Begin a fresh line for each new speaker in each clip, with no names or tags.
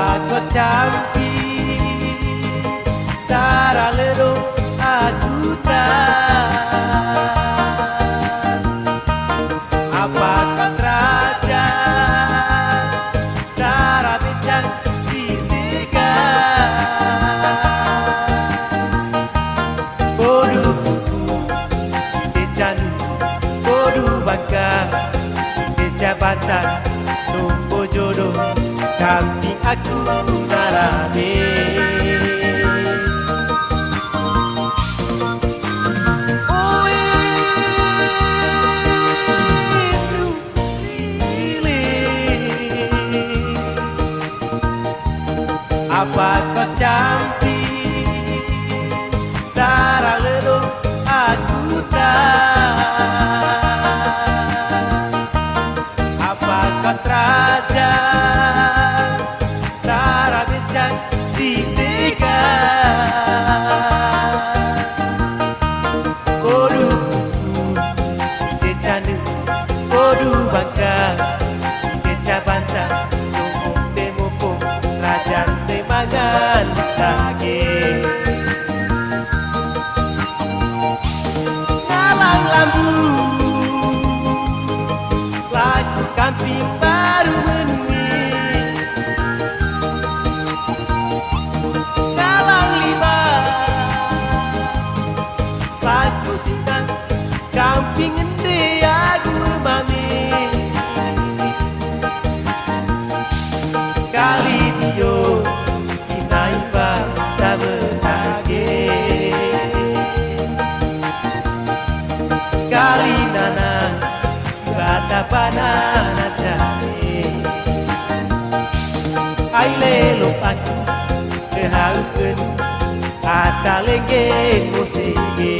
Apa kau cantik, darah lelong aku tak. Apa kau raja, darah becang di tegang. Bodoh buku, becanu, bodoh bangga, jabatan, tumpu jodoh, kambing aku narabe. Apa kau cantik, darah lelong aku tak. Apa kau raja, darah becang di tegang. Bodoh buku, becanu, bodoh bangga, beca bantah, tunggu temupung, raja temangan daging. Ngalang lambu, lagu kambing baru menuih. Ngalang lima, lagu sindang, kambing ende aku mami. Kali dio inaiba tak berage, kali nana bata banana jane. Aile lupak kehaukeun ata lenggeng musike.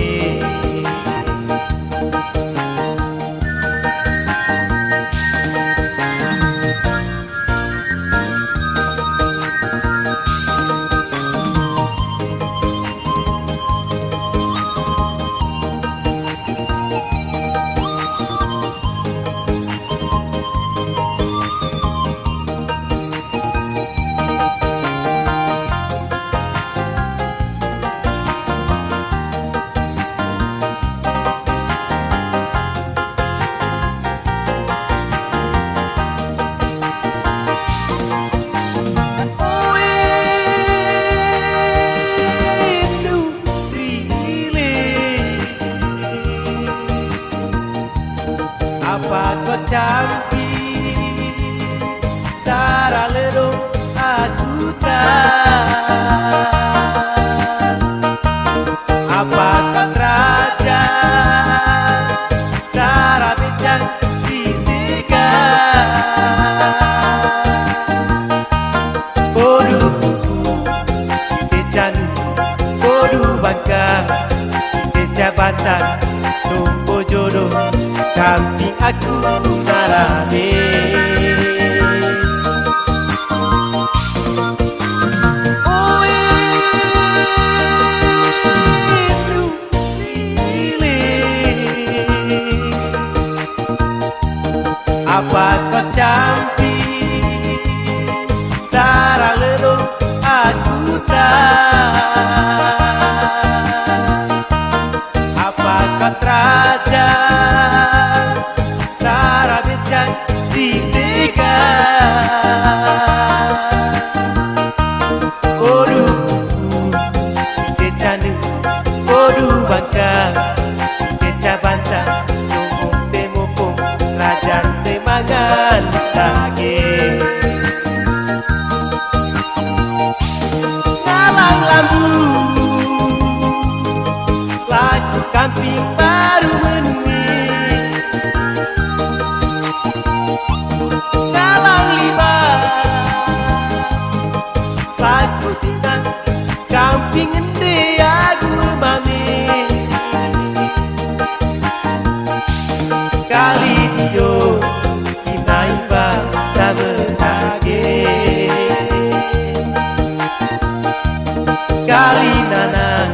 Apa kau cantik, darah lelong aku tak. Apa kau raja, darah becang di tegang. Bodoh buku, becanu, bodoh bangga, beca bantah, tumpu jodoh, kambing aku narabe. Apa kau cantik, darah lelong aku tak. Apa kau raja, darah becang di tegang. Bodoh buku, becanu, bodoh bangga, beca bantah, tunggu temupung, raja temangan daging. Ngalang lambu, lagu kambing baru menuih. Ngalang lima, lagu sindang, kambing ende aku mami. Kali dio inaiba tak berage, kali nana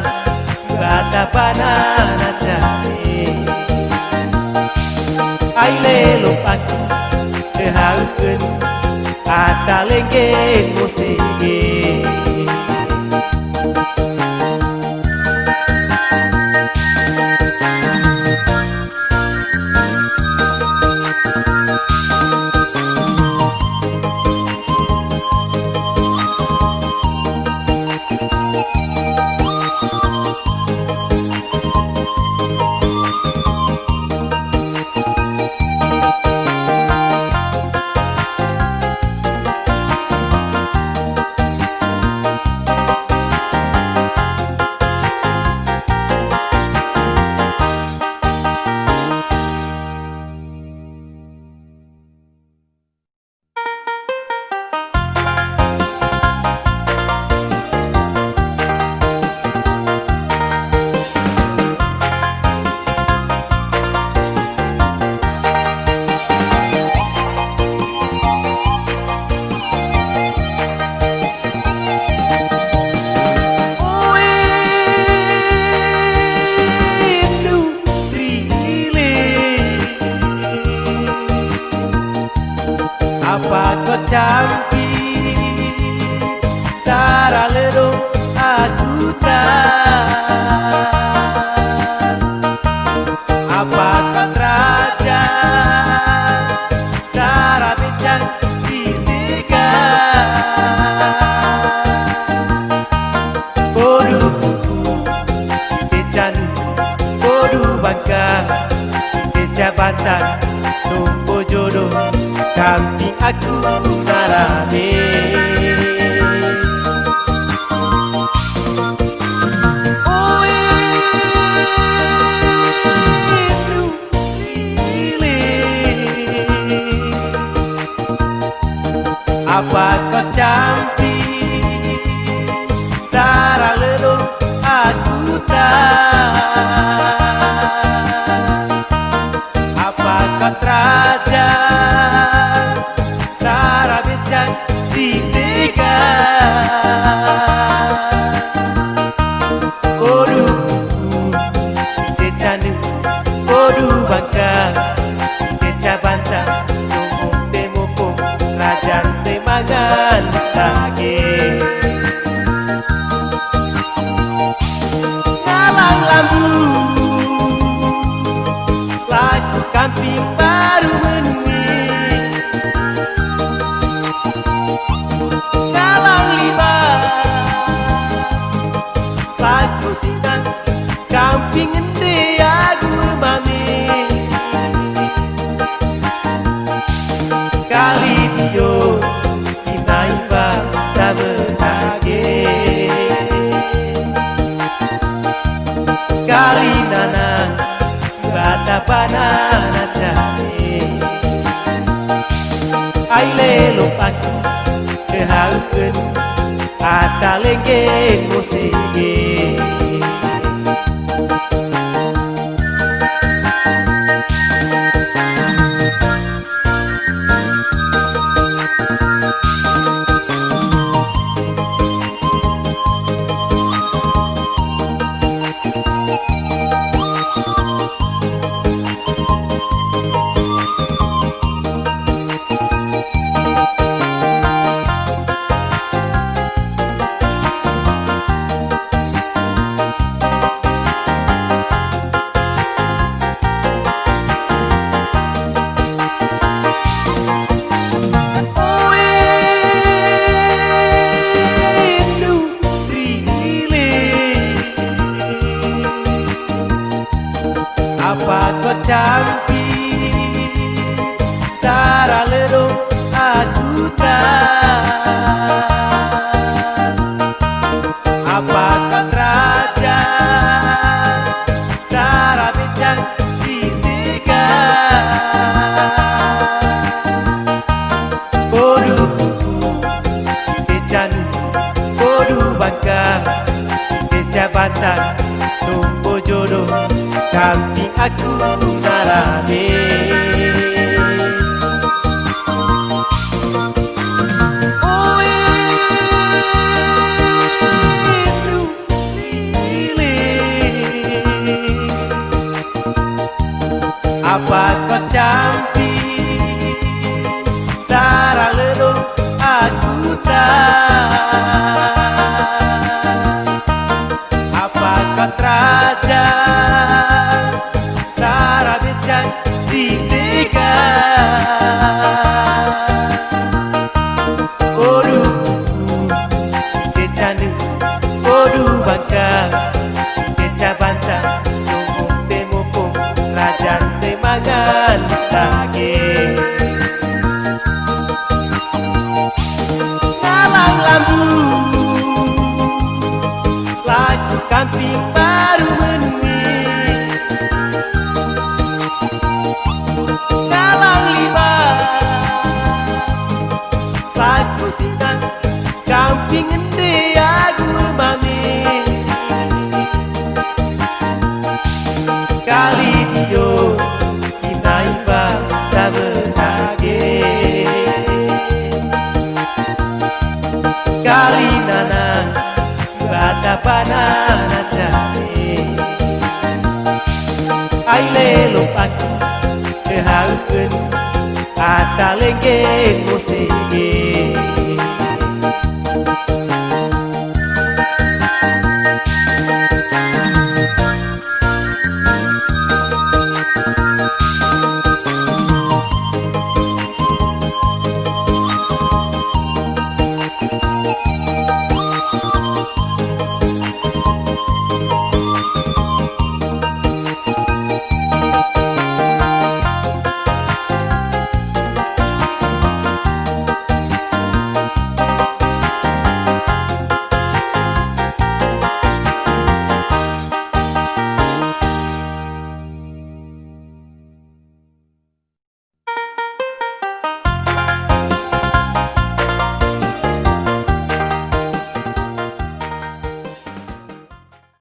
bata banana jane. Aile lupak kehaukeun ata lenggeng musik. aku ngarame. Apa kau cantik, darah lelung aku tak. Apa kau teraja, darah becang di tega. Odu di candu, odu bangka, di cabanta, tunggung demoko, rajan mangan lagi. Ngalang lambu lagu kamping baru menui. Ngalang lima lagu sidang kamping ende aku mami. Kali dio kali nana bata banana cari aile lupak kehaukeun ata lenggeng musige. Apa kau cantik, darah lelung aku tak. Apa kau teraja, darah becang di tega. Bodu buku, becanu, bodu bangka, becabatan, tumpu jodoh. Kamping aku ngarame. Apa kau cantik, darah lelung aku tak. Apa kau teraja, darah becang di tega. Odu becandu, odu bangka, becabanta, tunggung temoko, rajan temangan lagi. Ngalang lambu lagu kamping baru menui. Ngalang lima lagu sidang kamping ende aku mami. Kali dio inaiba tak berage. Kali nana bata banana cari aile lupak kehaukeun ata lenggeng musige.